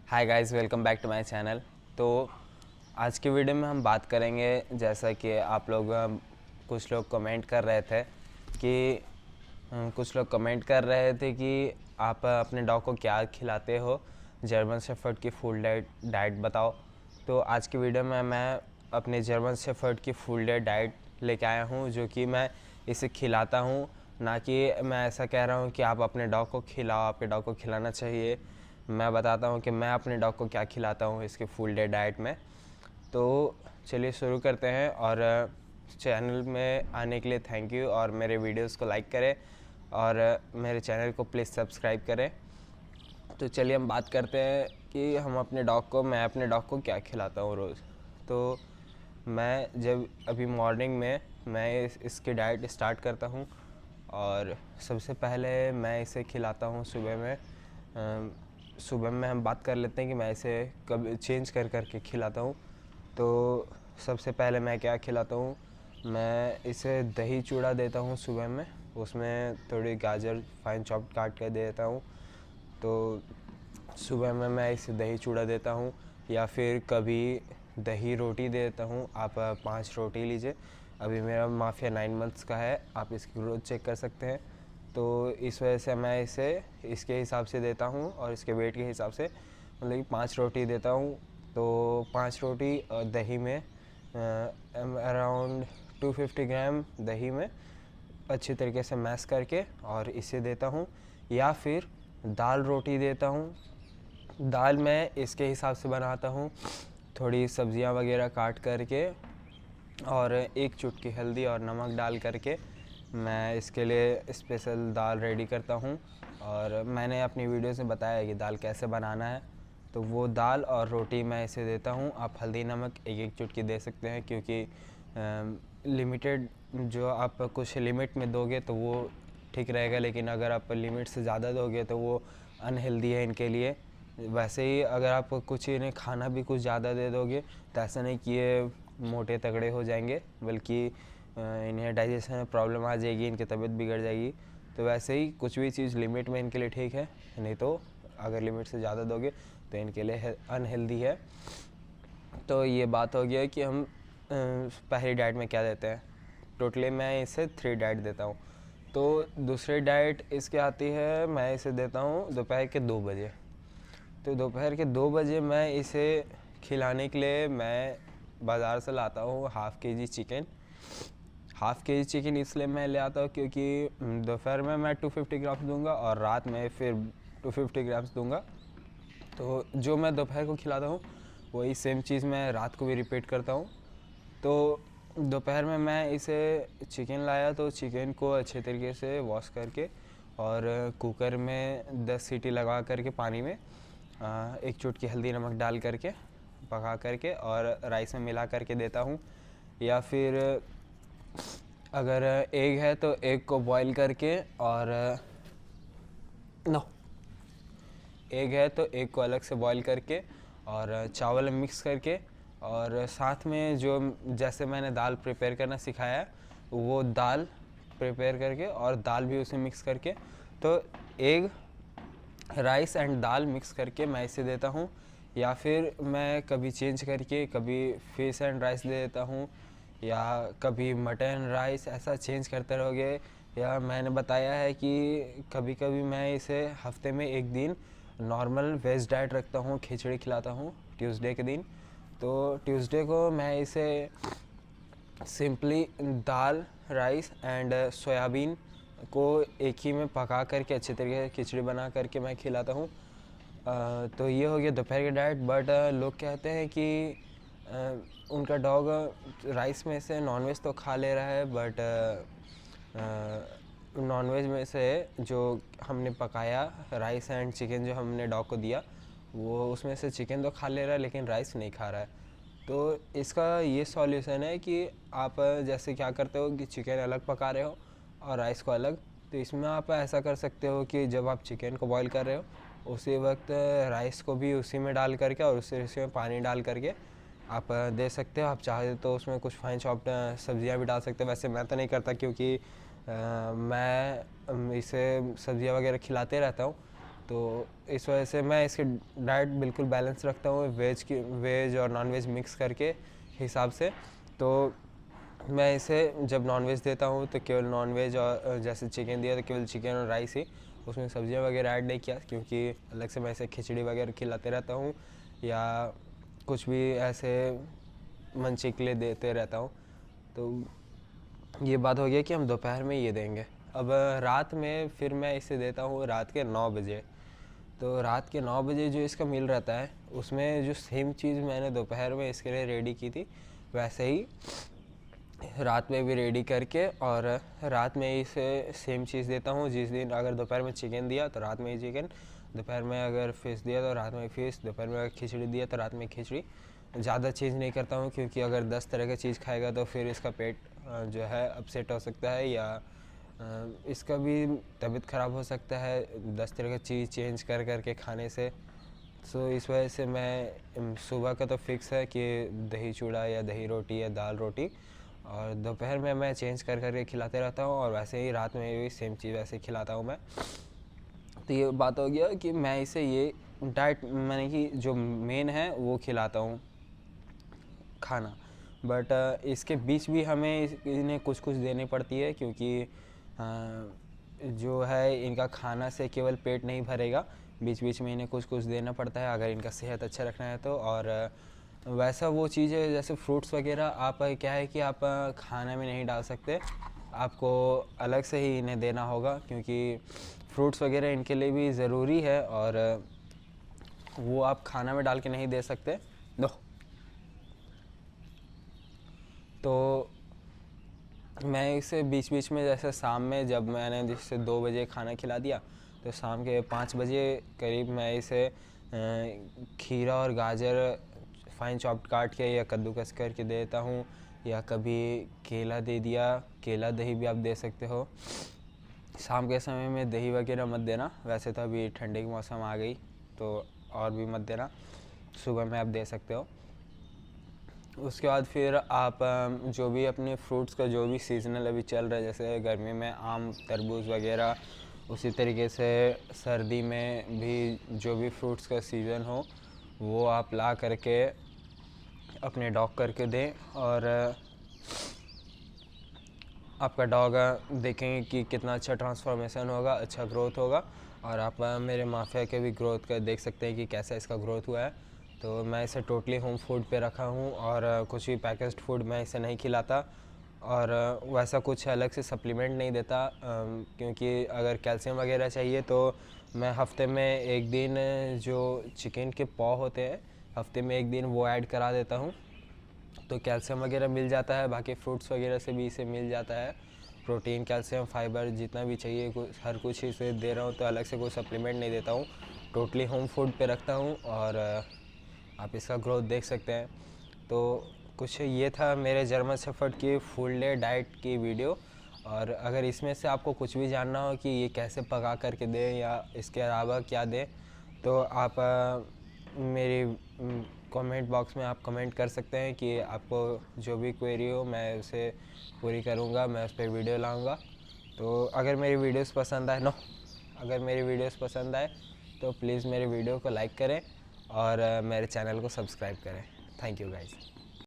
Hi guys, welcome back to my channel. तो आज की वीडियो में हम बात करेंगे, जैसा कि आप लोग कुछ लोग कमेंट कर रहे थे कि आप अपने डॉग को क्या खिलाते हो, जर्मन शेफर्ड की फुल डाइट बताओ। तो आज की वीडियो में मैं अपने जर्मन शेफर्ड की फुल डाइट लेके आया हूँ, जो कि मैं इसे खिलाता हूँ। ना कि मैं ऐसा कह रहा हूँ कि आप अपने डॉग को खिलाओ, आपके डॉग को खिलाना चाहिए। मैं बताता हूँ कि मैं अपने डॉग को क्या खिलाता हूँ इसके फुल डे डाइट में। तो चलिए शुरू करते हैं। और चैनल में आने के लिए थैंक यू, और मेरे वीडियोस को लाइक करें और मेरे चैनल को प्लीज़ सब्सक्राइब करें। तो चलिए हम बात करते हैं कि मैं अपने डॉग को क्या खिलाता हूँ रोज़। तो मैं जब अभी मॉर्निंग में मैं इसकी डाइट स्टार्ट करता हूँ, और सबसे पहले मैं इसे खिलाता हूँ सुबह में हम बात कर लेते हैं कि मैं इसे कब चेंज कर के खिलाता हूँ। तो सबसे पहले मैं क्या खिलाता हूँ, मैं इसे दही चूड़ा देता हूँ सुबह में। उसमें थोड़ी गाजर फाइन चॉप्ड काट कर देता हूँ। तो सुबह में मैं इसे दही चूड़ा देता हूँ, या फिर कभी दही रोटी देता हूँ। आप 5 रोटी लीजिए। अभी मेरा माफिया 9 मंथ्स का है, आप इसकी ग्रोथ चेक कर सकते हैं। तो इस वजह से मैं इसे इसके हिसाब से देता हूँ, और इसके वेट के हिसाब से मतलब कि 5 रोटी देता हूँ। तो 5 रोटी दही में अराउंड 250 ग्राम दही में अच्छी तरीके से मैश करके और इसे देता हूँ। या फिर दाल रोटी देता हूँ। दाल मैं इसके हिसाब से बनाता हूँ, थोड़ी सब्जियां वगैरह काट करके और एक चुटकी हल्दी और नमक डाल करके मैं इसके लिए स्पेशल दाल रेडी करता हूँ। और मैंने अपनी वीडियो से बताया है कि दाल कैसे बनाना है। तो वो दाल और रोटी मैं इसे देता हूँ। आप हल्दी नमक एक एक चुटकी दे सकते हैं, क्योंकि लिमिटेड जो आप कुछ लिमिट में दोगे तो वो ठीक रहेगा, लेकिन अगर आप लिमिट से ज़्यादा दोगे तो वो अनहेल्दी है इनके लिए। वैसे ही अगर आप कुछ इन्हें खाना भी कुछ ज़्यादा दे दोगे तो ऐसा नहीं कि ये मोटे तगड़े हो जाएंगे, बल्कि इन्हें डाइजेशन में प्रॉब्लम आ जाएगी, इनकी तबीयत बिगड़ जाएगी। तो वैसे ही कुछ भी चीज़ लिमिट में इनके लिए ठीक है, नहीं तो अगर लिमिट से ज़्यादा दोगे तो इनके लिए अनहेल्दी है। तो ये बात हो गया कि हम पहली डाइट में क्या देते हैं। टोटली मैं इसे 3 डाइट देता हूँ। तो दूसरी डाइट इसकी आती है, मैं इसे देता हूँ दोपहर के 2 बजे। तो दोपहर के 2 बजे मैं इसे खिलाने के लिए मैं बाज़ार से लाता हूँ half KG chicken. Half KG chicken इसलिए मैं ले आता हूँ क्योंकि दोपहर में मैं 250 ग्राम्स दूंगा और रात में फिर 250 ग्राम्स दूंगा। तो जो मैं दोपहर को खिलाता हूँ वही सेम चीज़ मैं रात को भी रिपीट करता हूँ। तो दोपहर में मैं इसे चिकन लाया तो चिकन को अच्छे तरीके से वॉश करके और कुकर में 10 सीटी लगा करके पानी में एक चुटकी हल्दी नमक डाल करके पका करके और राइस में मिला करके देता हूँ। या फिर अगर एग है तो एग को बॉईल करके और एग है तो एग को अलग से बॉईल करके और चावल मिक्स करके, और साथ में जो जैसे मैंने दाल प्रिपेयर करना सिखाया है वो दाल प्रिपेयर करके और दाल भी उसे मिक्स करके, तो egg rice and dal mix करके मैं इसे देता हूँ। या फिर मैं कभी चेंज करके कभी फिश एंड राइस दे देता हूँ, या कभी मटन राइस, ऐसा चेंज करते रहोगे। या मैंने बताया है कि कभी कभी मैं इसे हफ्ते में एक दिन नॉर्मल वेज डाइट रखता हूँ, खिचड़ी खिलाता हूँ ट्यूसडे के दिन। तो ट्यूसडे को मैं इसे simply dal rice and soybean को एक ही में पका करके अच्छे तरीके से खिचड़ी बना करके मैं खिलाता हूँ। तो ये हो गया दोपहर की डाइट। बट लोग कहते हैं कि उनका डॉग राइस में से नॉनवेज तो खा ले रहा है, बट नॉनवेज में से जो हमने पकाया राइस एंड चिकन जो हमने डॉग को दिया वो उसमें से चिकन तो खा ले रहा है लेकिन राइस नहीं खा रहा है। तो इसका ये सॉल्यूशन है कि आप जैसे क्या करते हो कि चिकन अलग पका रहे हो और राइस को अलग, तो इसमें आप ऐसा कर सकते हो कि जब आप चिकन को बॉईल कर रहे हो उसी वक्त राइस को भी उसी में डाल करके और उसी में पानी डाल करके आप दे सकते हो। आप चाहे तो उसमें कुछ फाइन चॉप्ड सब्जियां भी डाल सकते हो। वैसे मैं तो नहीं करता क्योंकि मैं इसे सब्जियां वगैरह खिलाते रहता हूँ, तो इस वजह से मैं इसकी डाइट बिल्कुल बैलेंस रखता हूँ, वेज और नॉन वेज मिक्स करके हिसाब से। तो मैं इसे जब नॉन वेज देता हूँ तो केवल नॉन वेज, और जैसे चिकन दिया तो केवल चिकन और राइस ही, उसमें सब्जियां वगैरह ऐड नहीं किया, क्योंकि अलग से मैं इसे खिचड़ी वगैरह खिलाते रहता हूँ या कुछ भी ऐसे मंची के लिए देते रहता हूँ। तो ये बात हो गया कि हम दोपहर में ये देंगे। अब रात में फिर मैं इसे देता हूँ रात के 9 बजे। तो रात के 9 बजे जो इसका मील रहता है, उसमें जो सेम चीज़ मैंने दोपहर में इसके लिए रेडी की थी, वैसे ही रात में भी रेडी करके, और रात में इसे सेम चीज़ देता हूँ। जिस दिन अगर दोपहर में चिकन दिया तो रात में ही चिकन, दोपहर में अगर फिश दिया तो रात में फिश, दोपहर में अगर खिचड़ी दिया तो रात में खिचड़ी। ज़्यादा चीज़ नहीं करता हूँ, क्योंकि अगर 10 तरह की चीज़ खाएगा तो फिर इसका पेट जो है अपसेट हो सकता है, या इसका भी तबीयत ख़राब हो सकता है 10 तरह की चीज़ चेंज कर करके खाने से। सो इस वजह से मैं सुबह का तो फिक्स है कि दही चूड़ा या दही रोटी या दाल रोटी, और दोपहर में मैं चेंज कर करके खिलाते रहता हूँ, और वैसे ही रात में भी सेम चीज़ वैसे खिलाता हूँ मैं। तो ये बात हो गया कि मैं इसे ये डाइट मैंने कि जो मेन है वो खिलाता हूँ खाना। बट इसके बीच भी हमें इन्हें कुछ कुछ देनी पड़ती है, क्योंकि जो है इनका खाना से केवल पेट नहीं भरेगा, बीच बीच में इन्हें कुछ कुछ देना पड़ता है अगर इनका सेहत अच्छा रखना है तो। और वैसा वो चीज़ें जैसे फ्रूट्स वगैरह आप क्या है कि आप खाना में नहीं डाल सकते, आपको अलग से ही इन्हें देना होगा, क्योंकि फ्रूट्स वगैरह इनके लिए भी ज़रूरी है, और वो आप खाना में डाल के नहीं दे सकते। तो मैं इसे बीच बीच में जैसे शाम में जब मैंने जिससे 2 बजे खाना खिला दिया, तो शाम के 5 बजे करीब मैं इसे खीरा और गाजर फाइन चॉप्ड काट के या कद्दूकस करके देता हूँ, या कभी केला दे दिया, केला दही भी आप दे सकते हो। शाम के समय में दही वगैरह मत देना, वैसे तो अभी ठंडे की मौसम आ गई तो और भी मत देना, सुबह में आप दे सकते हो। उसके बाद फिर आप जो भी अपने फ्रूट्स का जो भी सीज़नल अभी चल रहा है, जैसे गर्मी में आम तरबूज वगैरह, उसी तरीके से सर्दी में भी जो भी फ्रूट्स का सीज़न हो वो आप ला करके अपने डॉग करके दें, और आपका डॉग देखेंगे कि कितना अच्छा ट्रांसफॉर्मेशन होगा, अच्छा ग्रोथ होगा। और आप मेरे माफिया के भी ग्रोथ का देख सकते हैं कि कैसा इसका ग्रोथ हुआ है। तो मैं इसे टोटली होम फूड पे रखा हूँ, और कुछ भी पैकेज्ड फूड मैं इसे नहीं खिलाता, और वैसा कुछ अलग से सप्लीमेंट नहीं देता, क्योंकि अगर कैल्शियम वगैरह चाहिए तो मैं हफ्ते में एक दिन जो चिकन के पॉ होते हैं, हफ्ते में एक दिन वो ऐड करा देता हूँ, तो कैल्शियम वगैरह मिल जाता है। बाकी फ्रूट्स वगैरह से भी इसे मिल जाता है प्रोटीन, कैल्शियम, फाइबर, जितना भी चाहिए हर कुछ इसे दे रहा हूँ, तो अलग से कोई सप्लीमेंट नहीं देता हूँ, टोटली होम फूड पे रखता हूँ। और आप इसका ग्रोथ देख सकते हैं। तो कुछ ये था मेरे जर्मन शेफर्ड की फुल डे डाइट की वीडियो। और अगर इसमें से आपको कुछ भी जानना हो कि ये कैसे पका करके दें या इसके अलावा क्या दें, तो आप मेरी कमेंट बॉक्स में आप कमेंट कर सकते हैं कि आपको जो भी क्वेरी हो मैं उसे पूरी करूँगा, मैं उस पर वीडियो लाऊँगा। तो अगर मेरी वीडियोस पसंद आए अगर मेरी वीडियोस पसंद आए तो प्लीज़ मेरे वीडियो को लाइक करें और मेरे चैनल को सब्सक्राइब करें। Thank you guys.